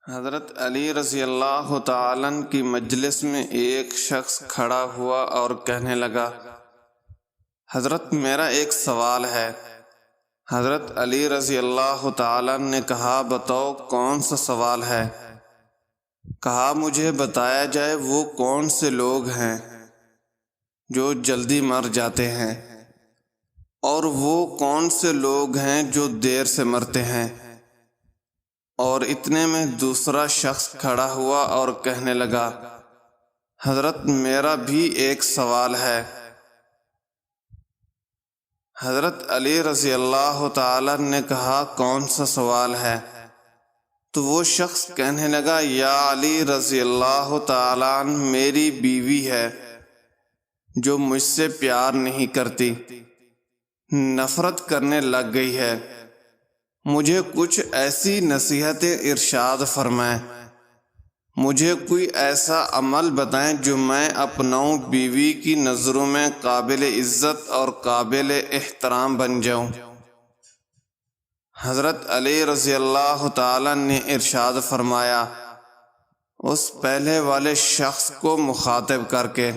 حضرت علی رضی اللہ تعالیٰ عنہ کی مجلس میں ایک شخص کھڑا ہوا اور کہنے لگا، حضرت میرا ایک سوال ہے۔ حضرت علی رضی اللہ تعالیٰ عنہ نے کہا، بتاؤ کون سا سوال ہے؟ کہا، مجھے بتایا جائے وہ کون سے لوگ ہیں جو جلدی مر جاتے ہیں، اور وہ کون سے لوگ ہیں جو دیر سے مرتے ہیں۔ اور اتنے میں دوسرا شخص کھڑا ہوا اور کہنے لگا، حضرت میرا بھی ایک سوال ہے۔ حضرت علی رضی اللہ تعالیٰ نے کہا، کون سا سوال ہے؟ تو وہ شخص کہنے لگا، یا علی رضی اللہ تعالیٰ عنہ، میری بیوی ہے جو مجھ سے پیار نہیں کرتی، نفرت کرنے لگ گئی ہے۔ مجھے کچھ ایسی نصیحتیں ارشاد فرمائیں، مجھے کوئی ایسا عمل بتائیں جو میں اپناؤں، بیوی کی نظروں میں قابل عزت اور قابل احترام بن جاؤں۔ حضرت علی رضی اللہ تعالیٰ نے ارشاد فرمایا، اس پہلے والے شخص کو مخاطب کر کے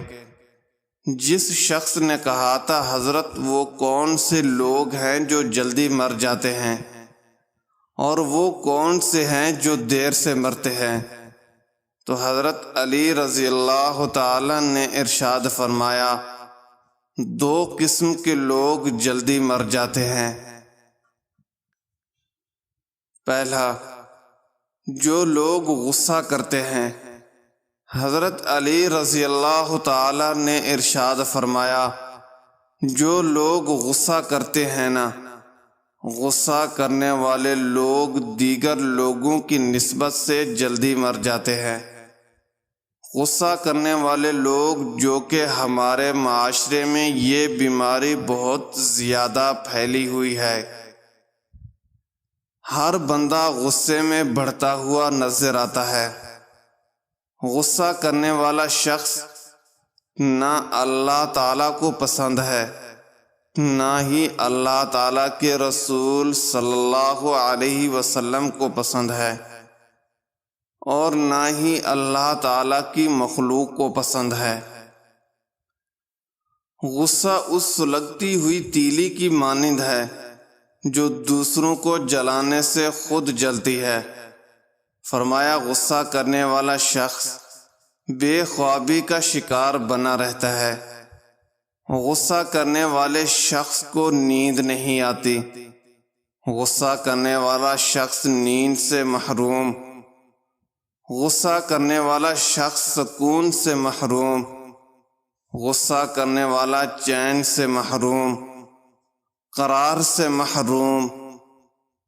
جس شخص نے کہا تھا، حضرت وہ کون سے لوگ ہیں جو جلدی مر جاتے ہیں، اور وہ کون سے ہیں جو دیر سے مرتے ہیں؟ تو حضرت علی رضی اللہ تعالیٰ نے ارشاد فرمایا، دو قسم کے لوگ جلدی مر جاتے ہیں۔ پہلا، جو لوگ غصہ کرتے ہیں۔ حضرت علی رضی اللہ تعالیٰ نے ارشاد فرمایا، جو لوگ غصہ کرتے ہیں نا، غصہ کرنے والے لوگ دیگر لوگوں کی نسبت سے جلدی مر جاتے ہیں۔ غصہ کرنے والے لوگ، جو کہ ہمارے معاشرے میں یہ بیماری بہت زیادہ پھیلی ہوئی ہے، ہر بندہ غصے میں بڑھتا ہوا نظر آتا ہے۔ غصہ کرنے والا شخص نہ اللہ تعالیٰ کو پسند ہے، نہ ہی اللہ تعالیٰ کے رسول صلی اللہ علیہ وسلم کو پسند ہے، اور نہ ہی اللہ تعالیٰ کی مخلوق کو پسند ہے۔ غصہ اس سلگتی ہوئی تیلی کی مانند ہے جو دوسروں کو جلانے سے خود جلتی ہے۔ فرمایا، غصہ کرنے والا شخص بے خوابی کا شکار بنا رہتا ہے۔ غصہ کرنے والے شخص کو نیند نہیں آتی، غصہ کرنے والا شخص نیند سے محروم، غصہ کرنے والا شخص سکون سے محروم، غصہ کرنے والا چین سے محروم، قرار سے محروم،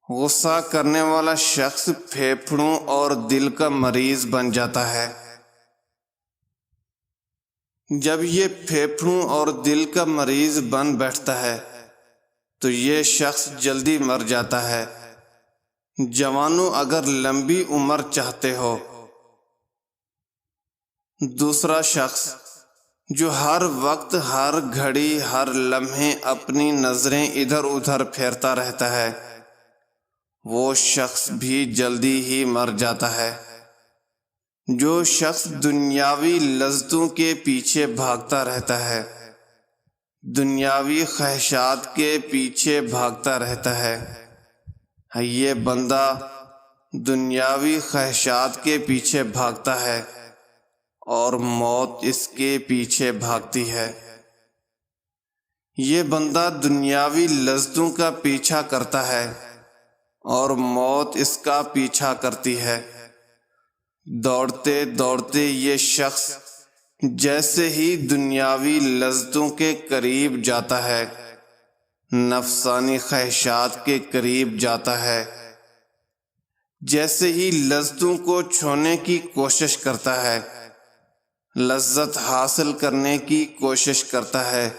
غصہ کرنے والا شخص پھیپھڑوں اور دل کا مریض بن جاتا ہے۔ جب یہ پھیپھڑوں اور دل کا مریض بن بیٹھتا ہے تو یہ شخص جلدی مر جاتا ہے۔ جوانوں، اگر لمبی عمر چاہتے ہو، دوسرا شخص جو ہر وقت، ہر گھڑی، ہر لمحے اپنی نظریں ادھر ادھر پھیرتا رہتا ہے، وہ شخص بھی جلدی ہی مر جاتا ہے۔ جو شخص دنیاوی لذتوں کے پیچھے بھاگتا رہتا ہے، دنیاوی خواہشات کے پیچھے بھاگتا رہتا ہے، یہ بندہ دنیاوی خواہشات کے پیچھے بھاگتا ہے اور موت اس کے پیچھے بھاگتی ہے۔ یہ بندہ دنیاوی لذتوں کا پیچھا کرتا ہے اور موت اس کا پیچھا کرتی ہے۔ دوڑتے دوڑتے یہ شخص جیسے ہی دنیاوی لذتوں کے قریب جاتا ہے، نفسانی خواہشات کے قریب جاتا ہے، جیسے ہی لذتوں کو چھونے کی کوشش کرتا ہے، لذت حاصل کرنے کی کوشش کرتا ہے،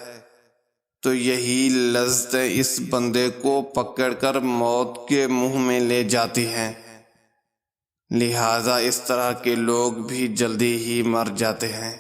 تو یہی لذتیں اس بندے کو پکڑ کر موت کے منہ میں لے جاتی ہیں۔ لہذا اس طرح کے لوگ بھی جلدی ہی مر جاتے ہیں۔